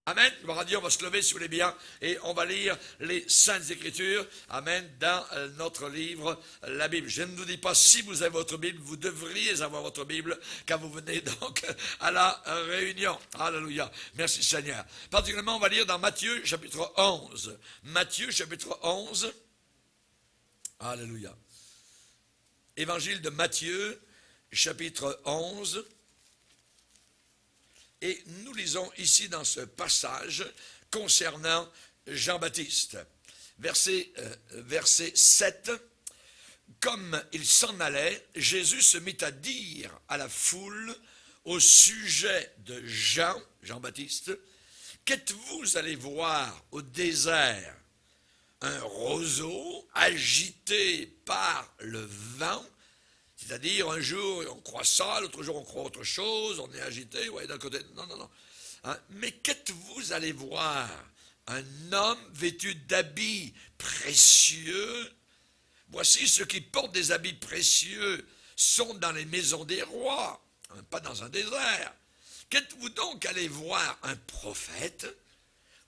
Amen. Gloire à Dieu, on va se lever si vous voulez bien et on va lire les Saintes Écritures. Amen. Dans notre livre, la Bible. Je ne vous dis pas si vous avez votre Bible, vous devriez avoir votre Bible quand vous venez donc à la réunion. Alléluia. Merci Seigneur. Particulièrement, on va lire dans Matthieu chapitre 11. Matthieu chapitre 11. Alléluia. Évangile de Matthieu chapitre 11. Et nous lisons ici dans ce passage concernant Jean-Baptiste. Verset 7. Comme il s'en allait, Jésus se mit à dire à la foule au sujet de Jean-Baptiste, qu'êtes-vous allé voir au désert? Un roseau agité par le vent? C'est-à-dire, un jour, on croit ça, l'autre jour, on croit autre chose, on est agité, ouais, d'un côté, non. Hein? Mais qu'êtes-vous allé voir? Un homme vêtu d'habits précieux? Voici ceux qui portent des habits précieux sont dans les maisons des rois, hein, pas dans un désert. Qu'êtes-vous donc allé voir? Un prophète?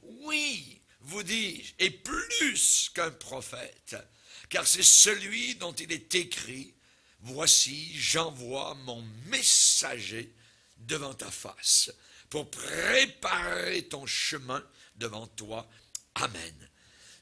Oui, vous dis-je, et plus qu'un prophète, car c'est celui dont il est écrit, voici, j'envoie mon messager devant ta face pour préparer ton chemin devant toi. Amen.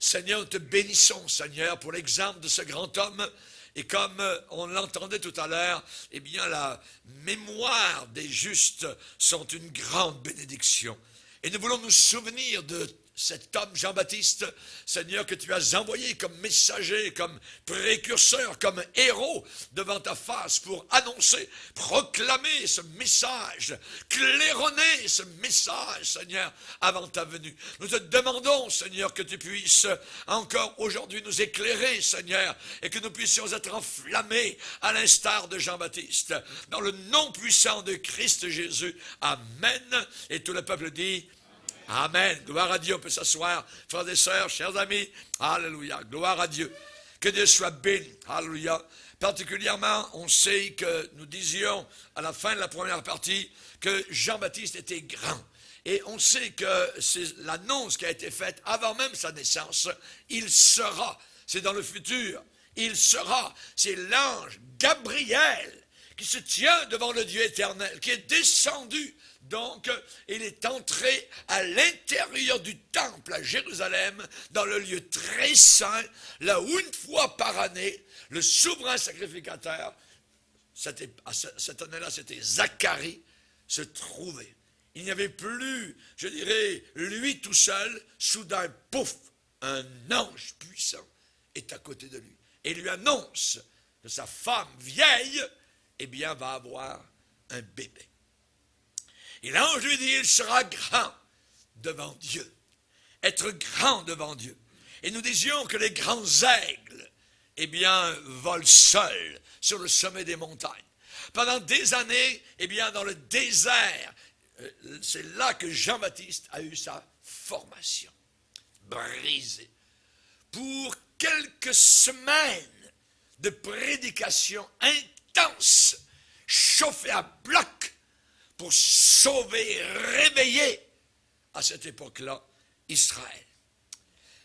Seigneur, nous te bénissons, Seigneur, pour l'exemple de ce grand homme. Et comme on l'entendait tout à l'heure, eh bien, la mémoire des justes sont une grande bénédiction. Et nous voulons nous souvenir de cet homme Jean-Baptiste, Seigneur, que tu as envoyé comme messager, comme précurseur, comme héros devant ta face pour annoncer, proclamer ce message, claironner ce message, Seigneur, avant ta venue. Nous te demandons, Seigneur, que tu puisses encore aujourd'hui nous éclairer, Seigneur, et que nous puissions être enflammés à l'instar de Jean-Baptiste. Dans le nom puissant de Christ Jésus, Amen. Et tout le peuple dit Amen. Gloire à Dieu. On peut s'asseoir, frères et sœurs, chers amis. Alléluia. Gloire à Dieu. Que Dieu soit béni. Alléluia. Particulièrement, on sait que nous disions à la fin de la première partie que Jean-Baptiste était grand. Et on sait que c'est l'annonce qui a été faite avant même sa naissance. Il sera. C'est dans le futur. Il sera. C'est l'ange Gabriel qui se tient devant le Dieu éternel, qui est descendu. Donc, il est entré à l'intérieur du temple à Jérusalem, dans le lieu très saint, là où une fois par année, le souverain sacrificateur, cette année-là, c'était Zacharie, se trouvait. Il n'y avait plus, je dirais, lui tout seul, soudain, pouf, un ange puissant est à côté de lui. Et lui annonce que sa femme vieille, eh bien, va avoir un bébé. Et l'ange lui dit, il sera grand devant Dieu. Être grand devant Dieu. Et nous disions que les grands aigles, eh bien, volent seuls sur le sommet des montagnes. Pendant des années, eh bien, dans le désert, c'est là que Jean-Baptiste a eu sa formation. Brisé. Pour quelques semaines de prédication intense, chauffée à bloc, pour sauver, réveiller, à cette époque-là, Israël.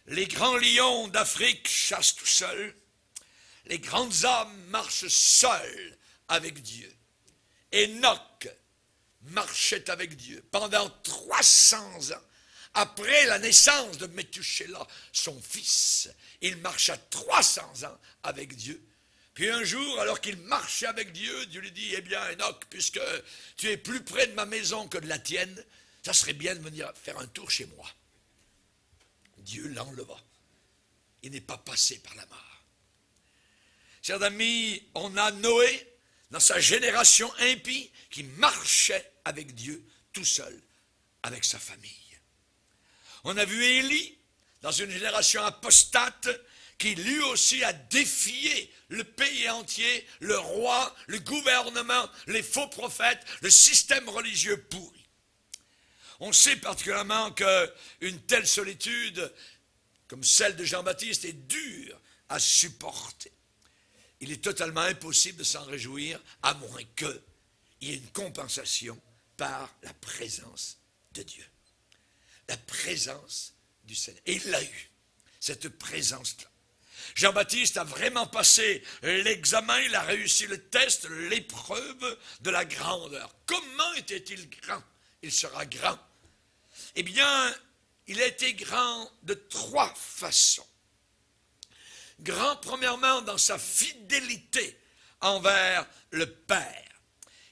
Les grands lions d'Afrique chassent tout seuls. Les grandes âmes marchent seules avec Dieu. Enoch marchait avec Dieu pendant 300 ans. Après la naissance de Methushélah, son fils, il marcha 300 ans avec Dieu. Puis un jour, alors qu'il marchait avec Dieu, Dieu lui dit, eh bien, Enoch, puisque tu es plus près de ma maison que de la tienne, ça serait bien de venir faire un tour chez moi. Dieu l'enleva. Il n'est pas passé par la mort. Chers amis, on a Noé, dans sa génération impie, qui marchait avec Dieu, tout seul, avec sa famille. On a vu Élie, dans une génération apostate, qui lui aussi a défié le pays entier, le roi, le gouvernement, les faux prophètes, le système religieux pourri. On sait particulièrement qu'une telle solitude, comme celle de Jean-Baptiste, est dure à supporter. Il est totalement impossible de s'en réjouir, à moins qu'il y ait une compensation par la présence de Dieu. la présence du Seigneur. Et il l'a eu, cette présence-là. Jean-Baptiste a vraiment passé l'examen, il a réussi le test, l'épreuve de la grandeur. Comment était-il grand? Il sera grand. Eh bien, il a été grand de 3 façons. Grand, premièrement, dans sa fidélité envers le Père.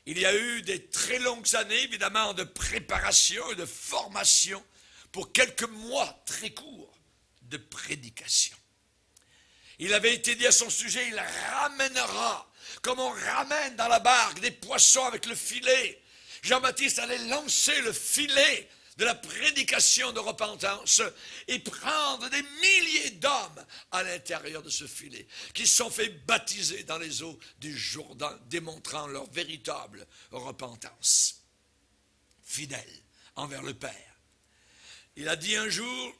Il y a eu des très longues années, évidemment, de préparation et de formation pour quelques mois très courts de prédication. Il avait été dit à son sujet, il ramènera, comme on ramène dans la barque des poissons avec le filet. Jean-Baptiste allait lancer le filet de la prédication de repentance et prendre des milliers d'hommes à l'intérieur de ce filet, qui se sont fait baptiser dans les eaux du Jourdain, démontrant leur véritable repentance. Fidèle envers le Père. Il a dit un jour,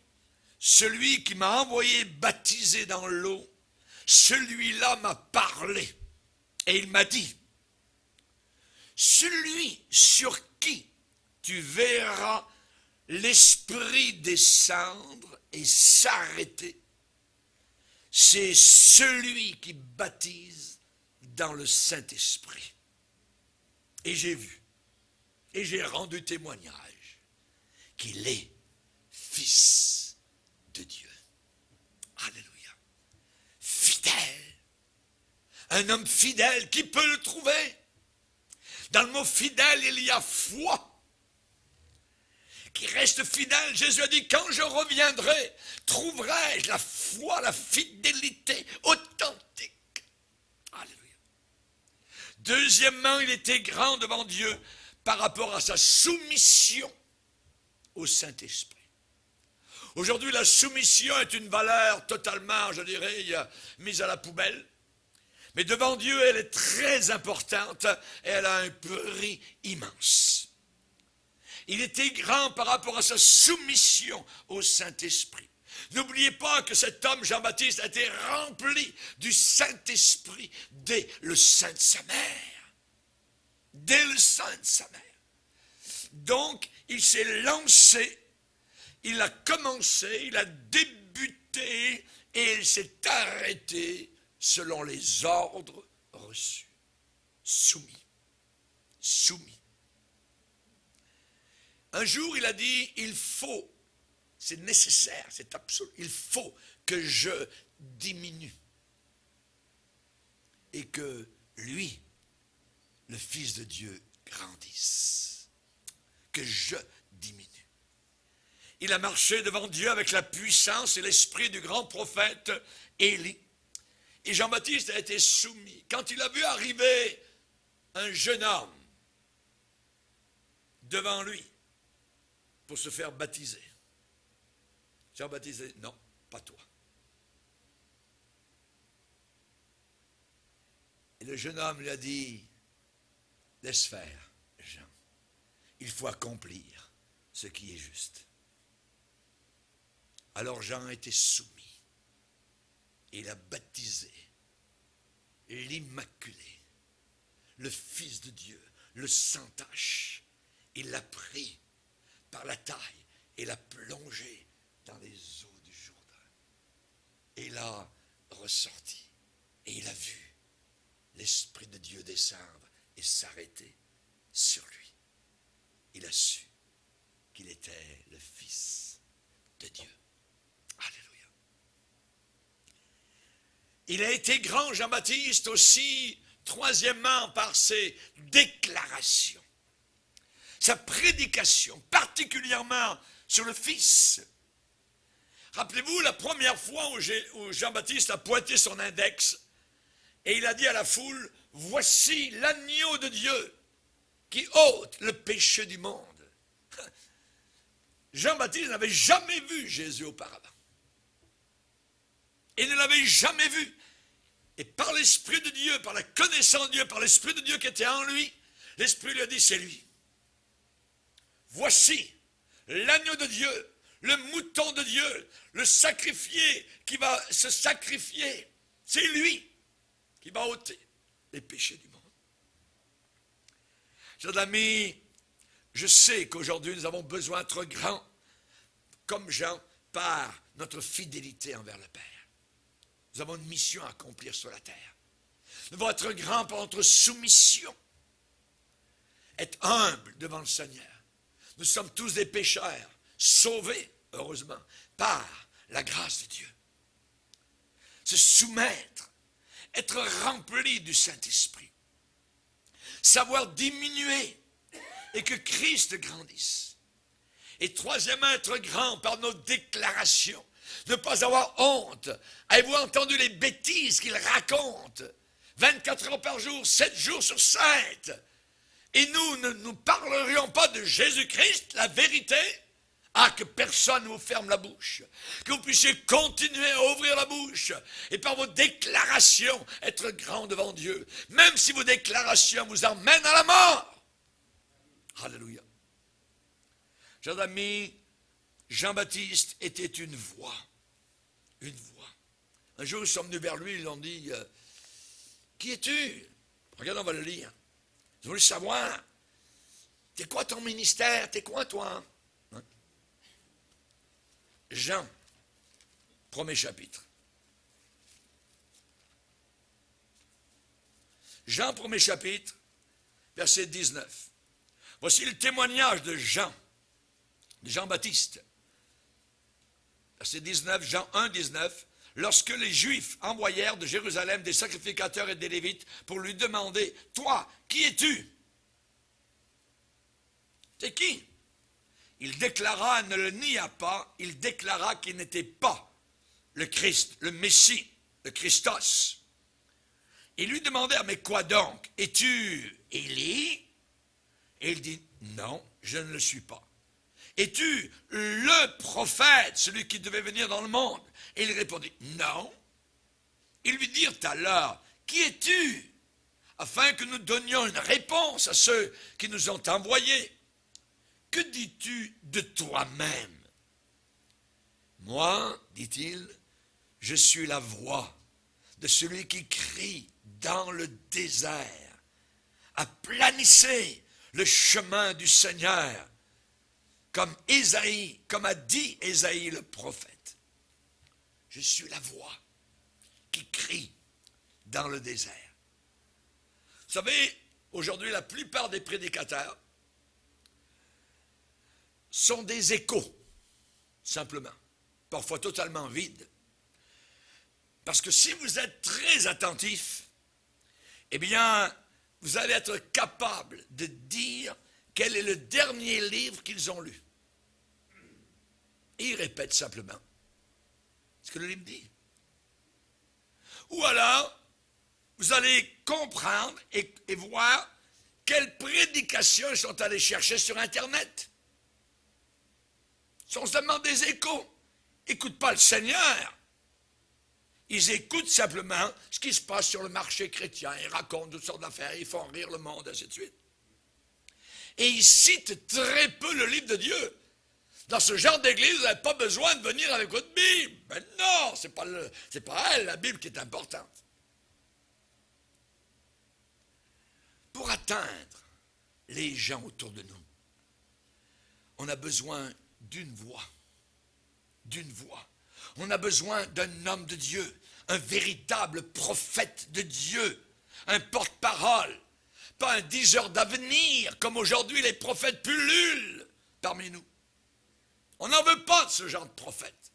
celui qui m'a envoyé baptiser dans l'eau, celui-là m'a parlé. Et il m'a dit, celui sur qui tu verras l'Esprit descendre et s'arrêter, c'est celui qui baptise dans le Saint-Esprit. Et j'ai vu, et j'ai rendu témoignage qu'il est Fils de Dieu. Alléluia. Fidèle. Un homme fidèle, qui peut le trouver? Dans le mot fidèle, il y a foi. Qui reste fidèle. Jésus a dit, quand je reviendrai, trouverai-je la foi, la fidélité authentique. Alléluia. Deuxièmement, il était grand devant Dieu par rapport à sa soumission au Saint-Esprit. Aujourd'hui, la soumission est une valeur totalement, je dirais, mise à la poubelle. Mais devant Dieu, elle est très importante et elle a un prix immense. Il était grand par rapport à sa soumission au Saint-Esprit. N'oubliez pas que cet homme, Jean-Baptiste, a été rempli du Saint-Esprit dès le sein de sa mère. Dès le sein de sa mère. Donc, il s'est lancé, il a commencé, il a débuté et il s'est arrêté selon les ordres reçus. Soumis. Soumis. Un jour, il a dit, il faut, c'est nécessaire, c'est absolu, il faut que je diminue et que lui, le Fils de Dieu, grandisse, que je diminue. Il a marché devant Dieu avec la puissance et l'esprit du grand prophète Élie. Et Jean-Baptiste a été soumis. Quand il a vu arriver un jeune homme devant lui pour se faire baptiser, Jean-Baptiste a dit, non, pas toi. Et le jeune homme lui a dit, laisse faire, Jean. Il faut accomplir ce qui est juste. Alors Jean a été soumis. Et il a baptisé l'Immaculé, le Fils de Dieu, le sans tache. Il l'a pris par la taille et l'a plongé dans les eaux du Jourdain. Et il a ressorti. Et il a vu l'Esprit de Dieu descendre et s'arrêter sur lui. Il a su qu'il était le Fils de Dieu. Alléluia. Il a été grand, Jean-Baptiste, aussi, troisièmement, par ses déclarations. Sa prédication, particulièrement sur le Fils. Rappelez-vous la première fois où Jean-Baptiste a pointé son index et il a dit à la foule, voici l'agneau de Dieu qui ôte le péché du monde. Jean-Baptiste n'avait jamais vu Jésus auparavant. Il ne l'avait jamais vu. Et par l'Esprit de Dieu, par la connaissance de Dieu, par l'Esprit de Dieu qui était en lui, l'Esprit lui a dit, c'est lui. Voici l'agneau de Dieu, le mouton de Dieu, le sacrifié qui va se sacrifier. C'est lui qui va ôter les péchés du monde. Chers amis, je sais qu'aujourd'hui nous avons besoin d'être grands comme Jean, par notre fidélité envers le Père. Nous avons une mission à accomplir sur la terre. Nous devons être grands par notre soumission, être humbles devant le Seigneur. Nous sommes tous des pécheurs, sauvés, heureusement, par la grâce de Dieu. Se soumettre, être rempli du Saint-Esprit, savoir diminuer et que Christ grandisse. Et troisièmement, être grand par nos déclarations, ne pas avoir honte. Avez-vous entendu les bêtises qu'il raconte 24 heures par jour, 7 jours sur 7? Et nous ne nous parlerions pas de Jésus-Christ, la vérité? Ah, que personne ne vous ferme la bouche, que vous puissiez continuer à ouvrir la bouche et par vos déclarations être grand devant Dieu, même si vos déclarations vous emmènent à la mort. Alléluia. Chers amis, Jean-Baptiste était une voix. Une voix. Un jour, ils sont venus vers lui, ils lui ont dit, qui es-tu? Regarde, on va le lire. Ils voulaient savoir, t'es quoi ton ministère? T'es quoi toi? Hein? Jean, premier chapitre. Jean, premier chapitre, verset 19. Voici le témoignage de Jean-Baptiste. Verset 19, Jean 1, 19. Lorsque les Juifs envoyèrent de Jérusalem des sacrificateurs et des Lévites pour lui demander, « Toi, qui es-tu? » C'est qui? Il déclara, ne le nia pas, il déclara qu'il n'était pas le Christ, le Messie, le Christos. Ils lui demandèrent, mais quoi donc? Es-tu Élie? Et il dit, non, je ne le suis pas. Es-tu le prophète, celui qui devait venir dans le monde? Et il répondit, non. Ils lui dirent alors, qui es-tu? Afin que nous donnions une réponse à ceux qui nous ont envoyés. Que dis-tu de toi-même? Moi, dit-il, je suis la voix de celui qui crie dans le désert. Aplanissez le chemin du Seigneur, comme Ésaïe, comme a dit Ésaïe le prophète. Je suis la voix qui crie dans le désert. Vous savez, aujourd'hui, la plupart des prédicateurs sont des échos, simplement, parfois totalement vides. Parce que si vous êtes très attentif, eh bien, vous allez être capable de dire quel est le dernier livre qu'ils ont lu. Et ils répètent simplement ce que le livre dit. Ou alors, vous allez comprendre et voir quelles prédications ils sont allés chercher sur Internet. Ce sont seulement des échos. Ils n'écoutent pas le Seigneur. Ils écoutent simplement ce qui se passe sur le marché chrétien. Ils racontent toutes sortes d'affaires, ils font rire le monde, ainsi de suite. Et ils citent très peu le livre de Dieu. Dans ce genre d'église, vous n'avez pas besoin de venir avec votre Bible. Ben non, c'est pas elle, la Bible, qui est importante. Pour atteindre les gens autour de nous, on a besoin d'une voix. D'une voix. On a besoin d'un homme de Dieu, un véritable prophète de Dieu, un porte-parole, pas un diseur d'avenir, comme aujourd'hui les prophètes pullulent parmi nous. On n'en veut pas de ce genre de prophète.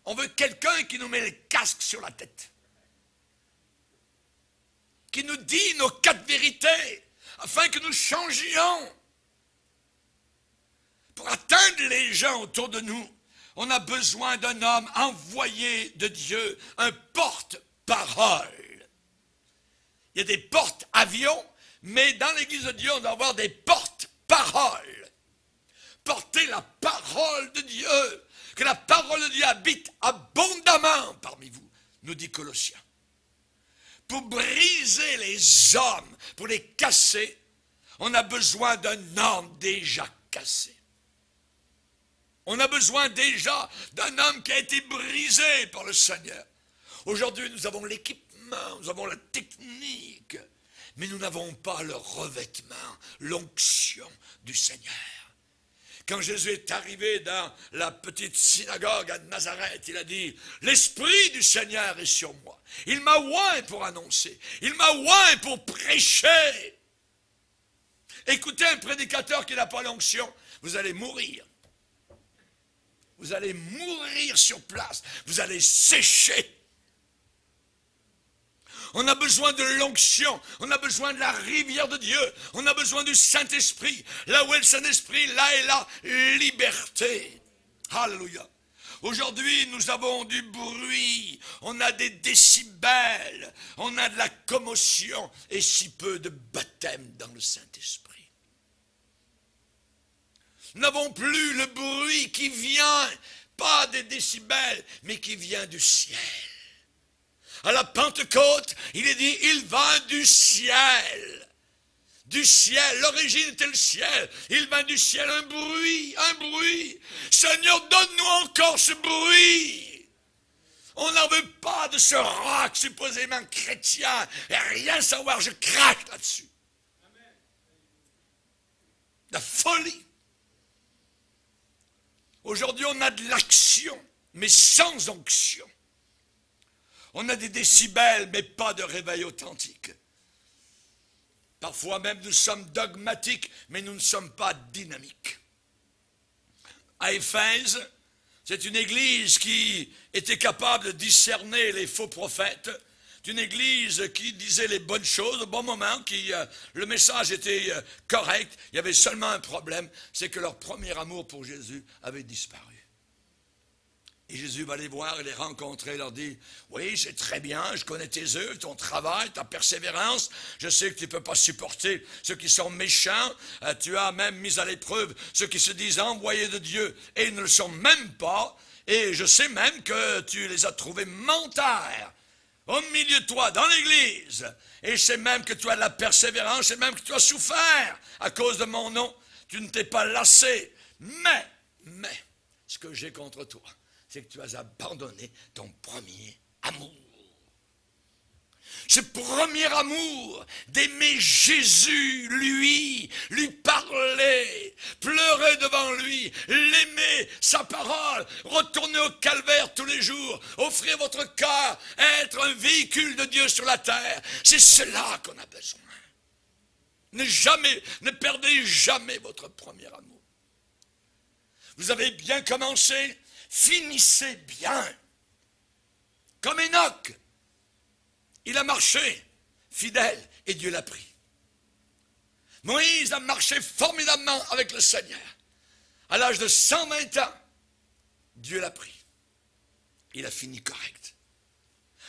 On veut quelqu'un qui nous met le casque sur la tête, qui nous dit nos 4 vérités, afin que nous changions. Pour atteindre les gens autour de nous, on a besoin d'un homme envoyé de Dieu, un porte-parole. Il y a des porte-avions, mais dans l'Église de Dieu, on doit avoir des porte-paroles. Porter la parole de Dieu, que la parole de Dieu habite abondamment parmi vous, nous dit Colossiens. Pour briser les hommes, pour les casser, on a besoin d'un homme déjà cassé. On a besoin déjà d'un homme qui a été brisé par le Seigneur. Aujourd'hui, nous avons l'équipement, nous avons la technique, mais nous n'avons pas le revêtement, l'onction du Seigneur. Quand Jésus est arrivé dans la petite synagogue à Nazareth, il a dit, l'Esprit du Seigneur est sur moi. Il m'a oint pour annoncer. Il m'a oint pour prêcher. Écoutez un prédicateur qui n'a pas l'onction, vous allez mourir. Vous allez mourir sur place. Vous allez sécher. On a besoin de l'onction, on a besoin de la rivière de Dieu, on a besoin du Saint-Esprit. Là où est le Saint-Esprit, là est la liberté. Alléluia. Aujourd'hui, nous avons du bruit, on a des décibels, on a de la commotion et si peu de baptême dans le Saint-Esprit. Nous n'avons plus le bruit qui vient, pas des décibels, mais qui vient du ciel. À la Pentecôte, il est dit, il vint du ciel. Du ciel, l'origine était le ciel. Il vint du ciel, un bruit, un bruit. Seigneur, donne-nous encore ce bruit. On n'en veut pas de ce rock supposément chrétien. Et rien savoir, je craque là-dessus. La folie. Aujourd'hui, on a de l'action, mais sans onction. On a des décibels, mais pas de réveil authentique. Parfois même, nous sommes dogmatiques, mais nous ne sommes pas dynamiques. À Éphèse, c'est une église qui était capable de discerner les faux prophètes. C'est une église qui disait les bonnes choses au bon moment, le message était correct. Il y avait seulement un problème, c'est que leur premier amour pour Jésus avait disparu. Et Jésus va les voir et les rencontrer, leur dit, oui, c'est très bien, je connais tes œuvres, ton travail, ta persévérance, je sais que tu ne peux pas supporter ceux qui sont méchants, tu as même mis à l'épreuve ceux qui se disent envoyés de Dieu et ils ne le sont même pas, et je sais même que tu les as trouvés menteur au milieu de toi, dans l'église, et je sais même que tu as de la persévérance, et même que tu as souffert à cause de mon nom, tu ne t'es pas lassé, mais, ce que j'ai contre toi, c'est que tu as abandonné ton premier amour. Ce premier amour d'aimer Jésus, lui parler, pleurer devant lui, l'aimer, sa parole, retourner au calvaire tous les jours, offrir votre cœur, être un véhicule de Dieu sur la terre. C'est cela qu'on a besoin. Ne perdez jamais votre premier amour. Vous avez bien commencé, finissez bien. Comme Enoch, il a marché fidèle et Dieu l'a pris. Moïse a marché formidablement avec le Seigneur. À l'âge de 120 ans, Dieu l'a pris. Il a fini correct.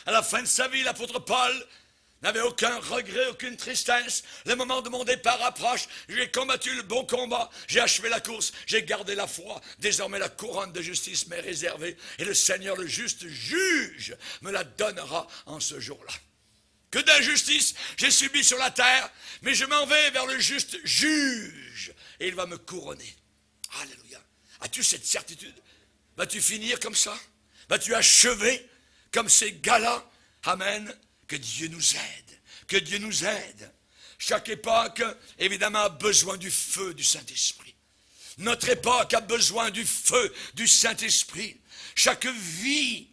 À la fin de sa vie, l'apôtre Paul n'avait aucun regret, aucune tristesse. Le moment de mon départ approche. J'ai combattu le bon combat. J'ai achevé la course. J'ai gardé la foi. Désormais, la couronne de justice m'est réservée. Et le Seigneur, le juste juge, me la donnera en ce jour-là. Que d'injustice j'ai subi sur la terre, mais je m'en vais vers le juste juge. Et il va me couronner. Alléluia. As-tu cette certitude? Vas-tu finir comme ça? Vas-tu achever comme ces gars-là? Amen. Que Dieu nous aide, que Dieu nous aide. Chaque époque, évidemment, a besoin du feu du Saint-Esprit. Notre époque a besoin du feu du Saint-Esprit. Chaque vie,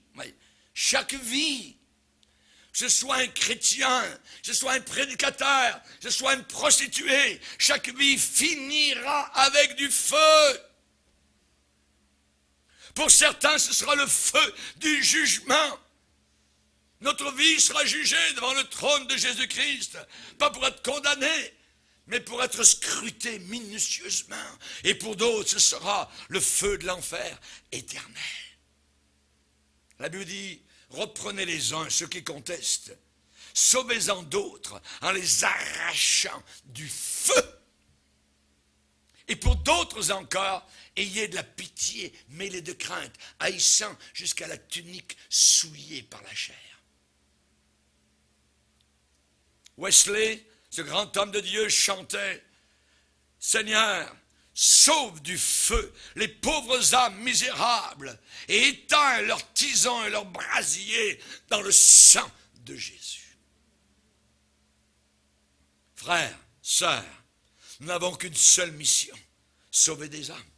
que ce soit un chrétien, que ce soit un prédicateur, que ce soit une prostituée, chaque vie finira avec du feu. Pour certains, ce sera le feu du jugement. Notre vie sera jugée devant le trône de Jésus-Christ, pas pour être condamné, mais pour être scruté minutieusement. Et pour d'autres, ce sera le feu de l'enfer éternel. La Bible dit, reprenez les uns, ceux qui contestent, sauvez-en d'autres en les arrachant du feu. Et pour d'autres encore, ayez de la pitié mêlée de crainte, haïssant jusqu'à la tunique souillée par la chair. Wesley, ce grand homme de Dieu, chantait « Seigneur, sauve du feu les pauvres âmes misérables et éteins leurs tisons et leurs brasiers dans le sang de Jésus. » Frères, sœurs, nous n'avons qu'une seule mission, sauver des âmes.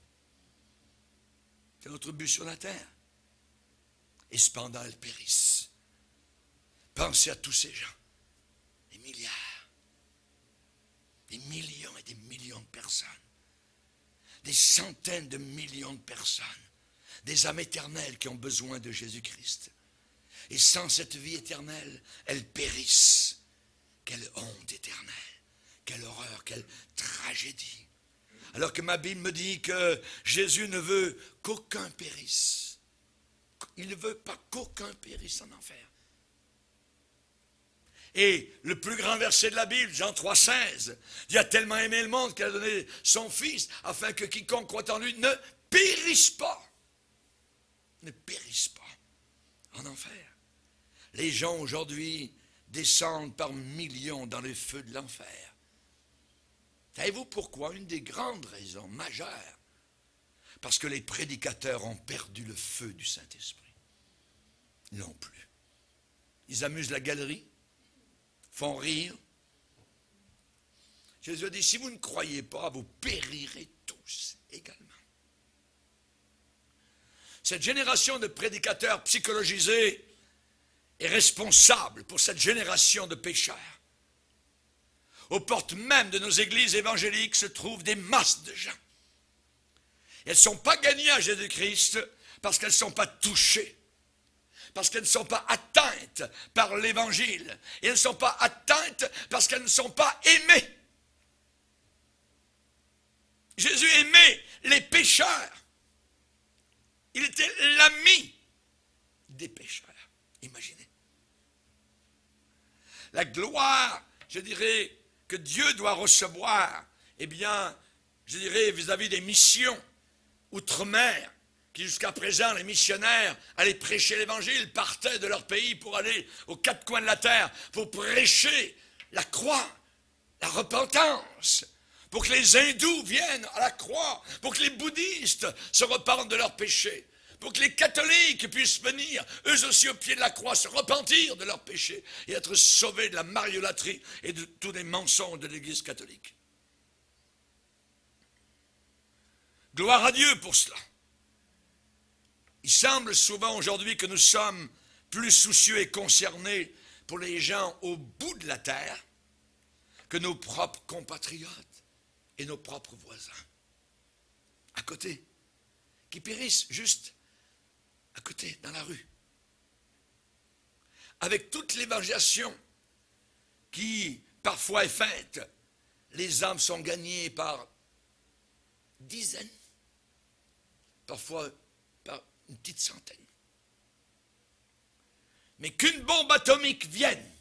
C'est notre but sur la terre. Et cependant, elles périssent. Pensez à tous ces gens. Des milliards. Des millions et des millions de personnes. Des centaines de millions de personnes. Des âmes éternelles qui ont besoin de Jésus-Christ. Et sans cette vie éternelle, elles périssent. Quelle honte éternelle. Quelle horreur, quelle tragédie. Alors que ma Bible me dit que Jésus ne veut qu'aucun périsse. Il ne veut pas qu'aucun périsse en enfer. Et le plus grand verset de la Bible, Jean 3,16, Dieu a tellement aimé le monde qu'il a donné son Fils, afin que quiconque croit en lui ne périsse pas. Ne périsse pas en enfer. Les gens aujourd'hui descendent par millions dans les feux de l'enfer. Savez-vous pourquoi? Une des grandes raisons majeures. Parce que les prédicateurs ont perdu le feu du Saint-Esprit. Ils n'ont plus. Ils amusent la galerie, font rire. Jésus a dit, si vous ne croyez pas, vous périrez tous également. Cette génération de prédicateurs psychologisés est responsable pour cette génération de pécheurs. Aux portes même de nos églises évangéliques se trouvent des masses de gens. Et elles ne sont pas gagnées à Jésus-Christ parce qu'elles ne sont pas touchées, parce qu'elles ne sont pas atteintes par l'évangile. Et elles ne sont pas atteintes parce qu'elles ne sont pas aimées. Jésus aimait les pécheurs. Il était l'ami des pécheurs. Imaginez. La gloire, je dirais, que Dieu doit recevoir, eh bien, je dirais, vis-à-vis des missions outre-mer, qui jusqu'à présent, les missionnaires allaient prêcher l'évangile, partaient de leur pays pour aller aux quatre coins de la terre, pour prêcher la croix, la repentance, pour que les hindous viennent à la croix, pour que les bouddhistes se repentent de leurs péchés, pour que les catholiques puissent venir, eux aussi au pied de la croix, se repentir de leurs péchés et être sauvés de la mariolâtrie et de tous les mensonges de l'Église catholique. Gloire à Dieu pour cela. Il semble souvent aujourd'hui que nous sommes plus soucieux et concernés pour les gens au bout de la terre que nos propres compatriotes et nos propres voisins. À côté, qui périssent juste à côté, dans la rue. Avec toute l'évangélisation qui parfois est faite, les âmes sont gagnées par dizaines, parfois par une petite centaine. Mais qu'une bombe atomique vienne,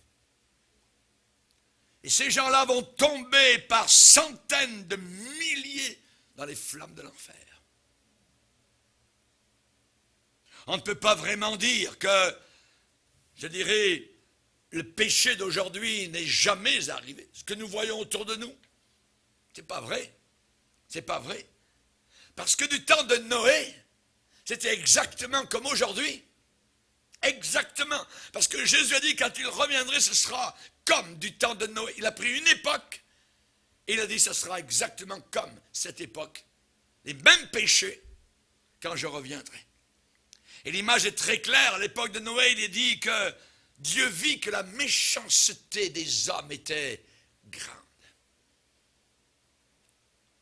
et ces gens-là vont tomber par centaines de milliers dans les flammes de l'enfer. On ne peut pas vraiment dire que, je dirais, le péché d'aujourd'hui n'est jamais arrivé. Ce que nous voyons autour de nous, c'est pas vrai. C'est pas vrai. Parce que du temps de Noé, c'était exactement comme aujourd'hui. Exactement. Parce que Jésus a dit, quand il reviendrait, ce sera comme du temps de Noé. Il a pris une époque, et il a dit, ce sera exactement comme cette époque. Les mêmes péchés, quand je reviendrai. Et l'image est très claire. À l'époque de Noé, il est dit que Dieu vit que la méchanceté des hommes était grande.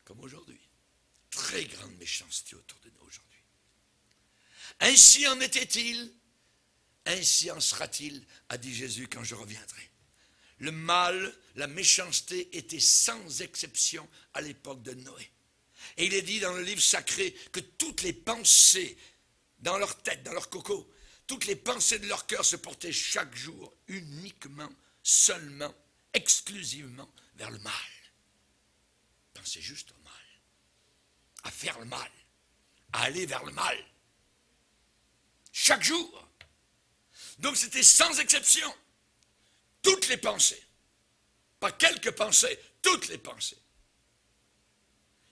Comme aujourd'hui. Très grande méchanceté autour de nous aujourd'hui. Ainsi en était-il, ainsi en sera-t-il, a dit Jésus, quand je reviendrai. Le mal, la méchanceté était sans exception à l'époque de Noé. Et il est dit dans le livre sacré que toutes les pensées dans leur tête, dans leur coco, toutes les pensées de leur cœur se portaient chaque jour uniquement, seulement, exclusivement vers le mal. Pensez juste au mal, à faire le mal, à aller vers le mal. Chaque jour. Donc c'était sans exception. Toutes les pensées. Pas quelques pensées, toutes les pensées.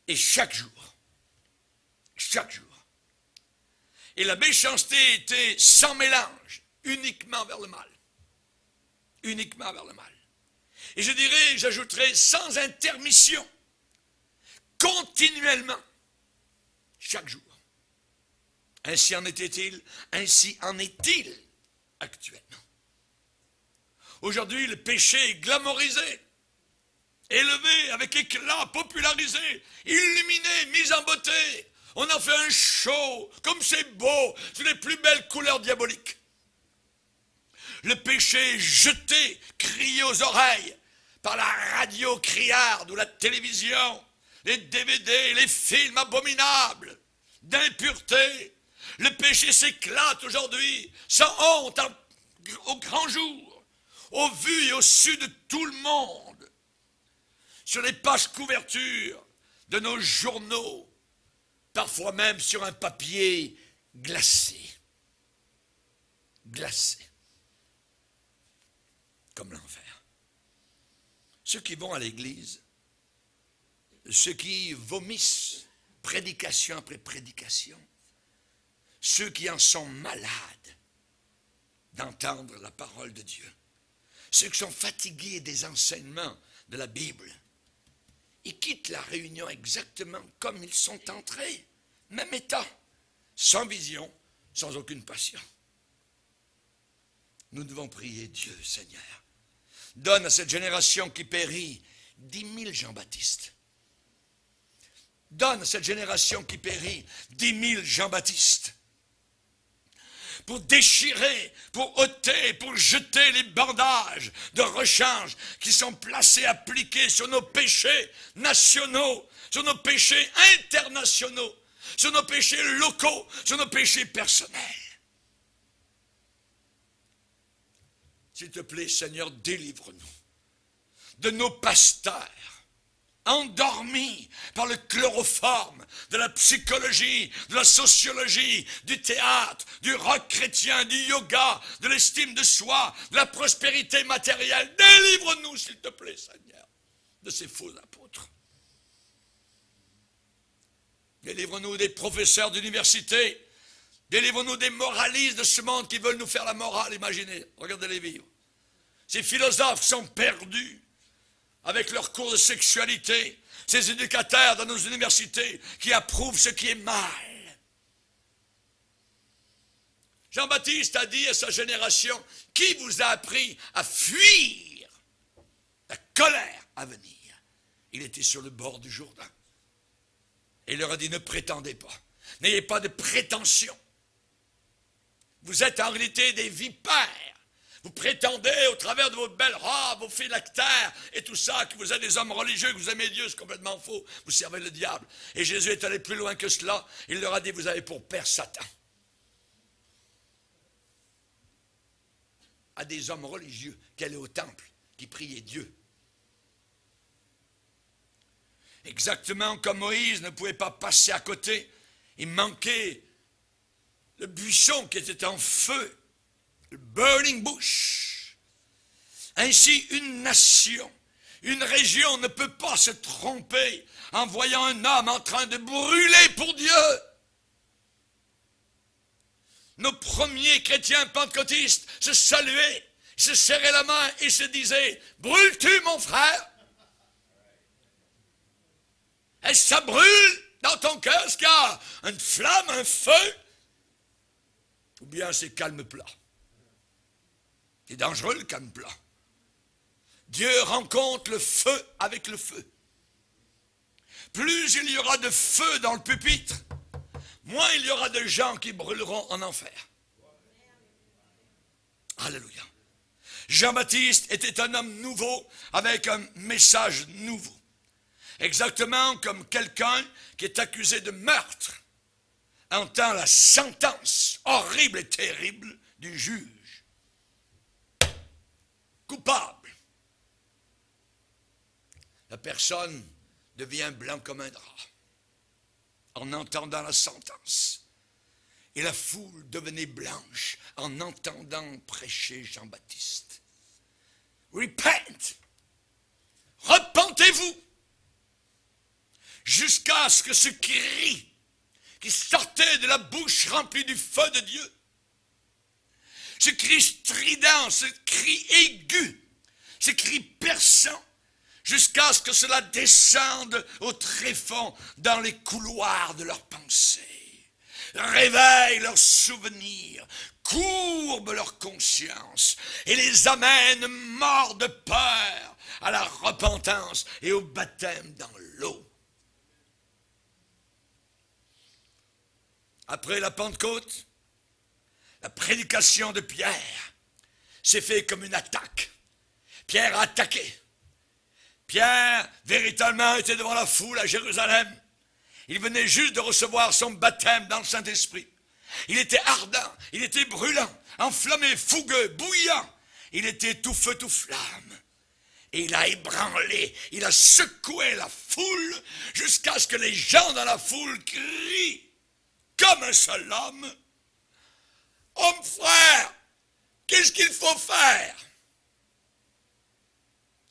Et chaque jour. Chaque jour. Et la méchanceté était sans mélange, uniquement vers le mal. Uniquement vers le mal. Et je dirais, j'ajouterais, sans intermission, continuellement, chaque jour. Ainsi en était-il, ainsi en est-il actuellement. Aujourd'hui, le péché est glamorisé, élevé, avec éclat, popularisé, illuminé, mis en beauté. On en fait un show, comme c'est beau, sur les plus belles couleurs diaboliques. Le péché est jeté, crié aux oreilles, par la radio criarde ou la télévision, les DVD, les films abominables, d'impureté. Le péché s'éclate aujourd'hui, sans honte, au grand jour, au vu et au su de tout le monde, sur les pages couvertures de nos journaux, parfois même sur un papier glacé. Glacé. Comme l'enfer. Ceux qui vont à l'église, ceux qui vomissent prédication après prédication, ceux qui en sont malades d'entendre la parole de Dieu, ceux qui sont fatigués des enseignements de la Bible, ils quittent la réunion exactement comme ils sont entrés, même état, sans vision, sans aucune passion. Nous devons prier Dieu, Seigneur. Donne à cette génération qui périt 10 000 Jean-Baptiste. Donne à cette génération qui périt 10 000 Jean-Baptiste. Pour déchirer, pour ôter, pour jeter les bandages de rechange qui sont placés, appliqués sur nos péchés nationaux, sur nos péchés internationaux, sur nos péchés locaux, sur nos péchés personnels. S'il te plaît, Seigneur, délivre-nous de nos pasteurs endormis par le chloroforme de la psychologie, de la sociologie, du théâtre, du rock chrétien, du yoga, de l'estime de soi, de la prospérité matérielle. Délivre-nous, s'il te plaît, Seigneur, de ces faux apôtres. Délivre-nous des professeurs d'université. Délivre-nous des moralistes de ce monde qui veulent nous faire la morale. Imaginez, regardez-les vivre. Ces philosophes sont perdus avec leurs cours de sexualité. Ces éducateurs dans nos universités qui approuvent ce qui est mal. Jean-Baptiste a dit à sa génération, qui vous a appris à fuir la colère à venir? Il était sur le bord du Jourdain. Et il leur a dit, ne prétendez pas. N'ayez pas de prétention. Vous êtes en réalité des vipères. Vous prétendez au travers de vos belles robes, vos phylactères et tout ça, que vous êtes des hommes religieux, que vous aimez Dieu, c'est complètement faux. Vous servez le diable. Et Jésus est allé plus loin que cela. Il leur a dit, vous avez pour père Satan. À des hommes religieux qui allaient au temple, qui priaient Dieu. Exactement comme Moïse ne pouvait pas passer à côté, il manquait le buisson qui était en feu, le burning bush. Ainsi, une nation, une région ne peut pas se tromper en voyant un homme en train de brûler pour Dieu. Nos premiers chrétiens pentecôtistes se saluaient, se serraient la main et se disaient, « Brûles-tu, mon frère? » Est-ce que ça brûle dans ton cœur? Est-ce qu'il y a une flamme, un feu? Ou bien c'est calme plat? C'est dangereux le calme plat. Dieu rencontre le feu avec le feu. Plus il y aura de feu dans le pupitre, moins il y aura de gens qui brûleront en enfer. Alléluia. Jean-Baptiste était un homme nouveau avec un message nouveau. Exactement comme quelqu'un qui est accusé de meurtre entend la sentence horrible et terrible du juge. Coupable. La personne devient blanc comme un drap en entendant la sentence. Et la foule devenait blanche en entendant prêcher Jean-Baptiste. Repent! Repentez-vous! Jusqu'à ce que ce cri qui sortait de la bouche remplie du feu de Dieu, ce cri strident, ce cri aigu, ce cri perçant, jusqu'à ce que cela descende au tréfonds dans les couloirs de leur pensée. réveille leurs souvenirs, courbe leur conscience et les amène morts de peur à la repentance et au baptême dans l'eau. Après la Pentecôte, la prédication de Pierre s'est fait comme une attaque. Pierre a attaqué. Pierre, véritablement, était devant la foule à Jérusalem. Il venait juste de recevoir son baptême dans le Saint-Esprit. Il était ardent, il était brûlant, enflammé, fougueux, bouillant. Il était tout feu, tout flamme. Et il a ébranlé, il a secoué la foule jusqu'à ce que les gens dans la foule crient comme un seul homme. Homme frère, qu'est-ce qu'il faut faire?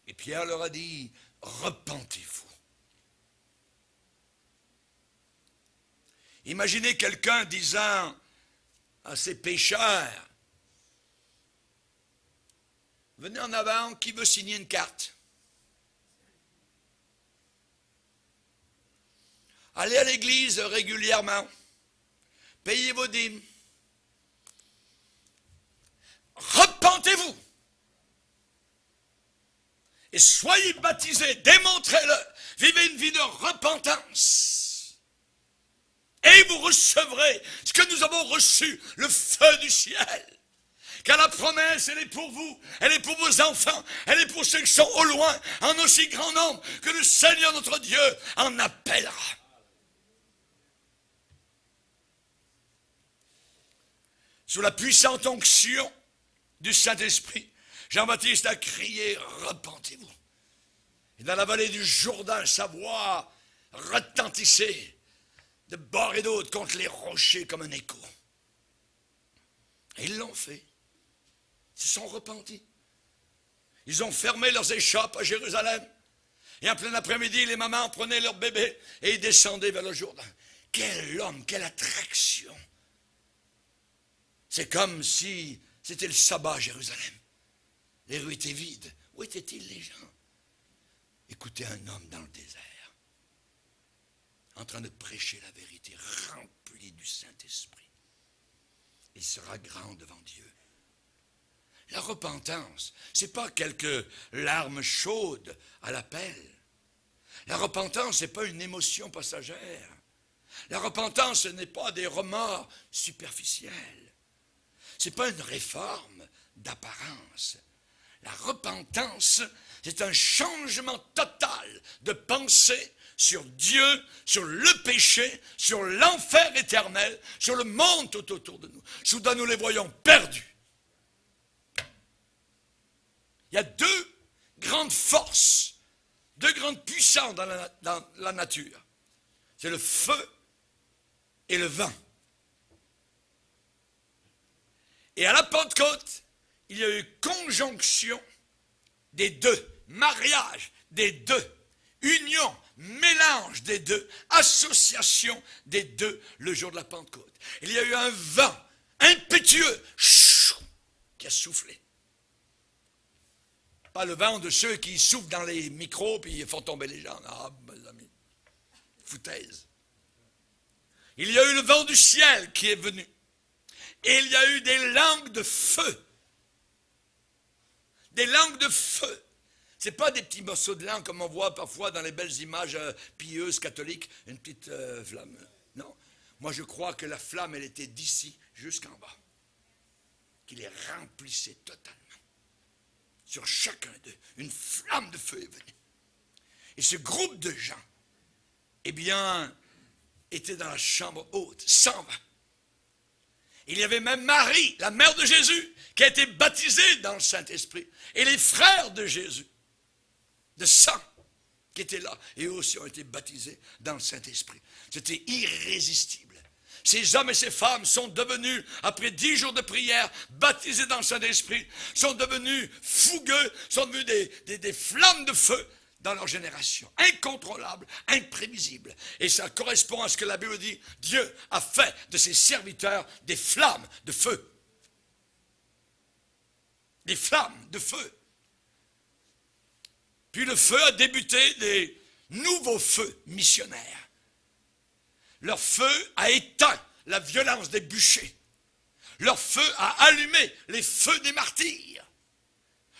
Et Pierre leur a dit, repentez-vous. Imaginez quelqu'un disant à ses pécheurs, venez en avant, qui veut signer une carte? Allez à l'église régulièrement, payez vos dîmes. Repentez-vous et soyez baptisés, démontrez-le, vivez une vie de repentance et vous recevrez ce que nous avons reçu, le feu du ciel. Car la promesse, elle est pour vous, elle est pour vos enfants, elle est pour ceux qui sont au loin, en aussi grand nombre que le Seigneur notre Dieu en appellera. Sous la puissante onction du Saint-Esprit, Jean-Baptiste a crié, repentez-vous. Et dans la vallée du Jourdain, sa voix retentissait de bord et d'autre contre les rochers comme un écho. Et ils l'ont fait. Ils se sont repentis. Ils ont fermé leurs échoppes à Jérusalem. Et en plein après-midi, les mamans prenaient leur bébé et ils descendaient vers le Jourdain. Quel homme, quelle attraction. C'est comme si c'était le sabbat à Jérusalem. Les rues étaient vides. Où étaient-ils les gens? Écoutez un homme dans le désert, en train de prêcher la vérité, rempli du Saint-Esprit. Il sera grand devant Dieu. La repentance, ce n'est pas quelques larmes chaudes à l'appel. La repentance, ce n'est pas une émotion passagère. La repentance, ce n'est pas des remords superficiels. Ce n'est pas une réforme d'apparence. La repentance, c'est un changement total de pensée sur Dieu, sur le péché, sur l'enfer éternel, sur le monde tout autour de nous. Soudain, nous les voyons perdus. Il y a deux grandes forces, deux grandes puissances dans la nature. C'est le feu et le vent. Et à la Pentecôte, il y a eu conjonction des deux, mariage des deux, union, mélange des deux, association des deux le jour de la Pentecôte. Il y a eu un vent impétueux qui a soufflé. Pas le vent de ceux qui soufflent dans les micros puis font tomber les gens. Ah, mes amis, foutaise. Il y a eu le vent du ciel qui est venu. Et il y a eu des langues de feu. Des langues de feu. Ce n'est pas des petits morceaux de langue comme on voit parfois dans les belles images pieuses catholiques, une petite flamme. Non. Moi, je crois que la flamme, elle était d'ici jusqu'en bas. Qu'il les remplissait totalement. Sur chacun d'eux, une flamme de feu est venue. Et ce groupe de gens, eh bien, était dans la chambre haute, 120. Il y avait même Marie, la mère de Jésus, qui a été baptisée dans le Saint-Esprit. Et les frères de Jésus, de sang, qui étaient là. Et eux aussi ont été baptisés dans le Saint-Esprit. C'était irrésistible. Ces hommes et ces femmes sont devenus, après 10 jours de prière, baptisés dans le Saint-Esprit, sont devenus fougueux, sont devenus des flammes de feu dans leur génération. Incontrôlables, imprévisibles. Et ça correspond à ce que la Bible dit. Dieu a fait de ses serviteurs des flammes de feu. Des flammes de feu. Puis le feu a débuté des nouveaux feux missionnaires. Leur feu a éteint la violence des bûchers. Leur feu a allumé les feux des martyrs.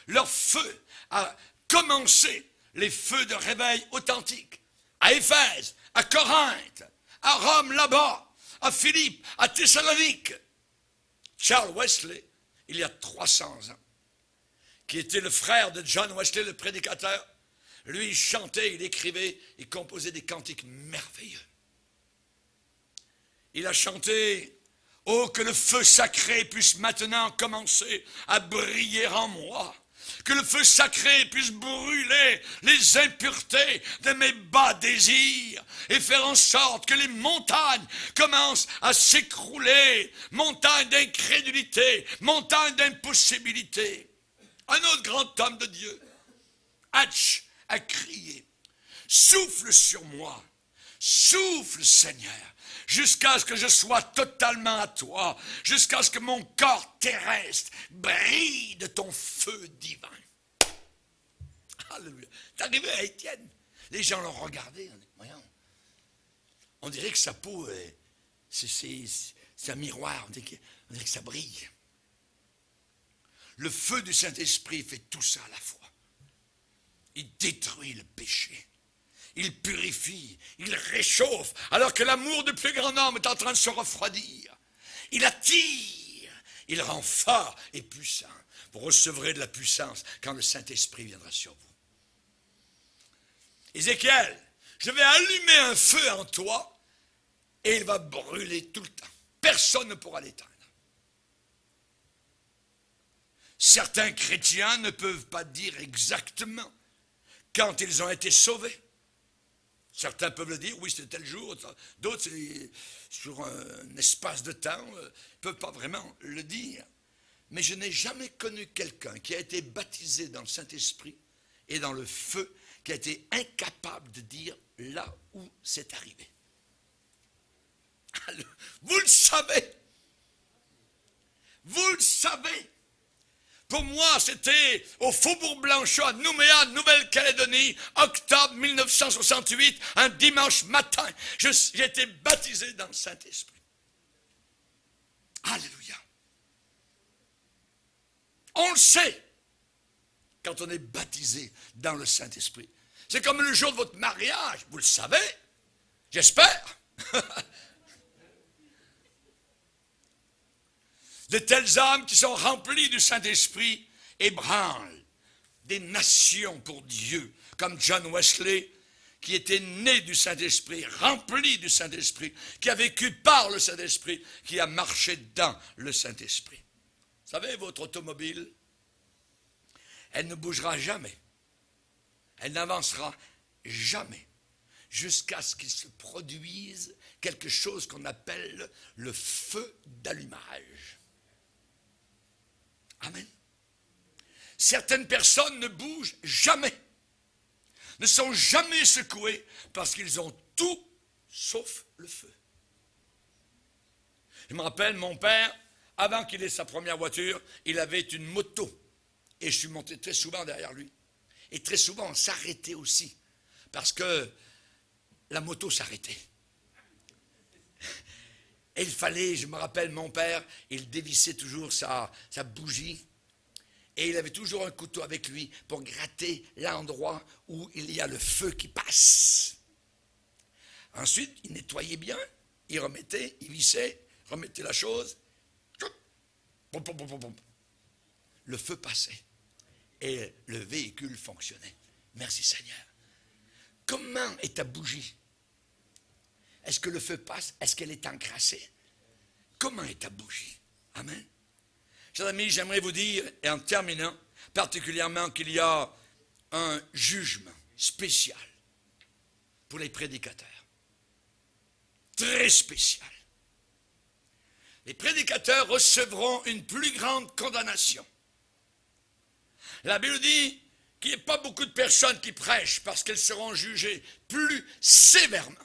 Leur feu a commencé les feux de réveil authentique. À Éphèse, à Corinthe, à Rome là-bas, à Philippe, à Thessalonique. Charles Wesley, il y a 300 ans, qui était le frère de John Wesley, le prédicateur, lui, il chantait, il écrivait, il composait des cantiques merveilleux. Il a chanté « Oh, que le feu sacré puisse maintenant commencer à briller en moi. Que le feu sacré puisse brûler les impuretés de mes bas désirs et faire en sorte que les montagnes commencent à s'écrouler. Montagnes d'incrédulité, montagnes d'impossibilité. » Un autre grand homme de Dieu, Hatch, a crié « Souffle sur moi, souffle Seigneur, jusqu'à ce que je sois totalement à toi, jusqu'à ce que mon corps terrestre brille de ton feu divin. » Alléluia. C'est arrivé à Étienne. Les gens l'ont regardé. Voyons. On dirait que sa peau, c'est un miroir. On dirait que ça brille. Le feu du Saint-Esprit fait tout ça à la fois. Il détruit le péché. Il purifie, il réchauffe, alors que l'amour du plus grand homme est en train de se refroidir. Il attire, il rend fort et puissant. Vous recevrez de la puissance quand le Saint-Esprit viendra sur vous. Ézéchiel, je vais allumer un feu en toi et il va brûler tout le temps. Personne ne pourra l'éteindre. Certains chrétiens ne peuvent pas dire exactement quand ils ont été sauvés. Certains peuvent le dire, oui, c'était tel jour, d'autres, c'est sur un espace de temps, ils ne peuvent pas vraiment le dire. Mais je n'ai jamais connu quelqu'un qui a été baptisé dans le Saint-Esprit et dans le feu, qui a été incapable de dire là où c'est arrivé. Alors, vous le savez. Vous le savez. Pour moi, c'était au Faubourg Blanchot, à Nouméa, Nouvelle-Calédonie, octobre 1968, un dimanche matin. J'ai été baptisé dans le Saint-Esprit. Alléluia. On le sait quand on est baptisé dans le Saint-Esprit. C'est comme le jour de votre mariage, vous le savez, j'espère. De telles âmes qui sont remplies du Saint-Esprit ébranlent des nations pour Dieu, comme John Wesley, qui était né du Saint-Esprit, rempli du Saint-Esprit, qui a vécu par le Saint-Esprit, qui a marché dans le Saint-Esprit. Vous savez, votre automobile, elle ne bougera jamais. Elle n'avancera jamais jusqu'à ce qu'il se produise quelque chose qu'on appelle le feu d'allumage. Amen. Certaines personnes ne bougent jamais, ne sont jamais secouées parce qu'ils ont tout sauf le feu. Je me rappelle, mon père, avant qu'il ait sa première voiture, il avait une moto. Et je suis monté très souvent derrière lui. Et très souvent, on s'arrêtait aussi, parce que la moto s'arrêtait. Et il fallait, je me rappelle, mon père, il dévissait toujours sa bougie, et il avait toujours un couteau avec lui pour gratter l'endroit où il y a le feu qui passe. Ensuite, il nettoyait bien, il remettait, il vissait, remettait la chose, le feu passait, et le véhicule fonctionnait. Merci Seigneur. Comment est ta bougie? Est-ce que le feu passe? Est-ce qu'elle est encrassée? Comment est ta bougie? Amen. Chers amis, j'aimerais vous dire, et en terminant, particulièrement qu'il y a un jugement spécial pour les prédicateurs. Très spécial. Les prédicateurs recevront une plus grande condamnation. La Bible dit qu'il n'y a pas beaucoup de personnes qui prêchent parce qu'elles seront jugées plus sévèrement.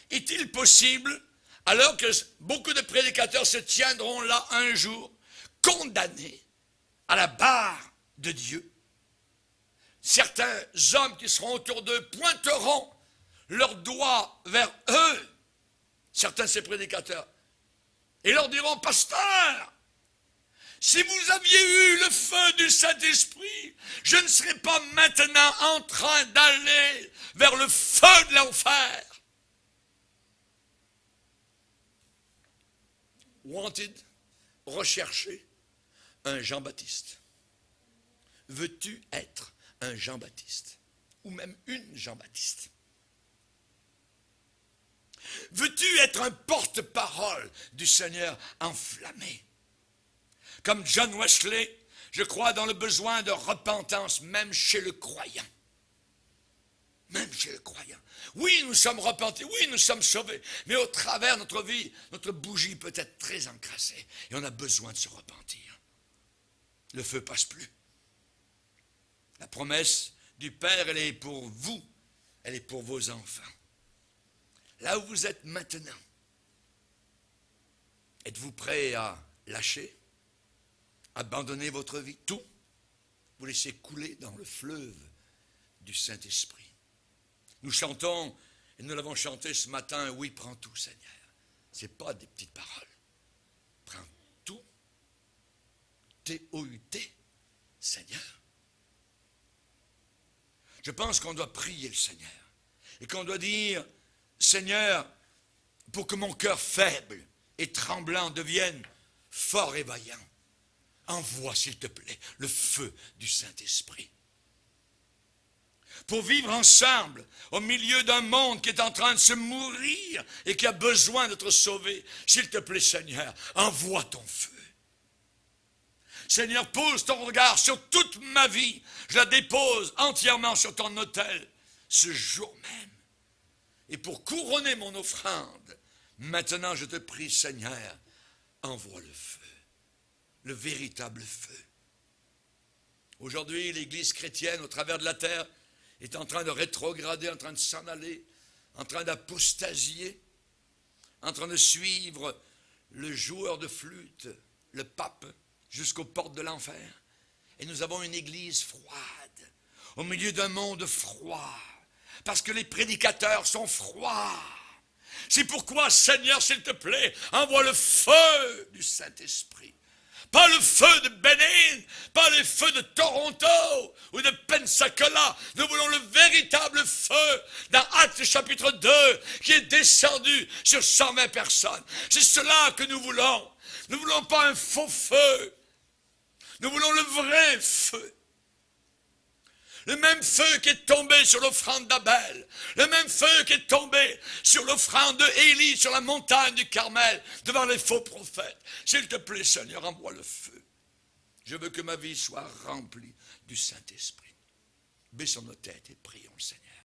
Est-il possible, alors que beaucoup de prédicateurs se tiendront là un jour, condamnés à la barre de Dieu, certains hommes qui seront autour d'eux pointeront leurs doigts vers eux certains de ces prédicateurs, et leur diront, pasteur, si vous aviez eu le feu du Saint-Esprit, je ne serais pas maintenant en train d'aller vers le feu de l'enfer. Wanted, rechercher un Jean-Baptiste. Veux-tu être un Jean-Baptiste? Ou même une Jean-Baptiste? Veux-tu être un porte-parole du Seigneur enflammé? Comme John Wesley, je crois dans le besoin de repentance, même chez le croyant. Même chez le croyant. Oui, nous sommes repentis, oui, nous sommes sauvés, mais au travers de notre vie, notre bougie peut être très encrassée et on a besoin de se repentir. Le feu passe plus. La promesse du Père, elle est pour vous, elle est pour vos enfants. Là où vous êtes maintenant, êtes-vous prêt à lâcher, abandonner votre vie, tout, vous laissez couler dans le fleuve du Saint-Esprit? Nous chantons, et nous l'avons chanté ce matin, oui, prends tout, Seigneur. Ce n'est pas des petites paroles. Prends tout, T-O-U-T, Seigneur. Je pense qu'on doit prier le Seigneur et qu'on doit dire, Seigneur, pour que mon cœur faible et tremblant devienne fort et vaillant, envoie, s'il te plaît, le feu du Saint-Esprit. Pour vivre ensemble au milieu d'un monde qui est en train de se mourir et qui a besoin d'être sauvé, s'il te plaît, Seigneur, envoie ton feu. Seigneur, pose ton regard sur toute ma vie. Je la dépose entièrement sur ton autel ce jour même. Et pour couronner mon offrande, maintenant je te prie, Seigneur, envoie le feu, le véritable feu. Aujourd'hui, l'Église chrétienne au travers de la terre est en train de rétrograder, en train de s'en aller, en train d'apostasier, en train de suivre le joueur de flûte, le pape, jusqu'aux portes de l'enfer. Et nous avons une Église froide, au milieu d'un monde froid, parce que les prédicateurs sont froids. C'est pourquoi, Seigneur, s'il te plaît, envoie le feu du Saint-Esprit. Pas le feu de Bénin, pas les feux de Toronto ou de Pensacola. Nous voulons le véritable feu dans Actes chapitre 2 qui est descendu sur 120 personnes. C'est cela que nous voulons. Nous ne voulons pas un faux feu. Nous voulons le vrai feu. Le même feu qui est tombé sur l'offrande d'Abel, le même feu qui est tombé sur l'offrande de Élie sur la montagne du Carmel, devant les faux prophètes. S'il te plaît, Seigneur, envoie le feu. Je veux que ma vie soit remplie du Saint-Esprit. Baissons nos têtes et prions le Seigneur.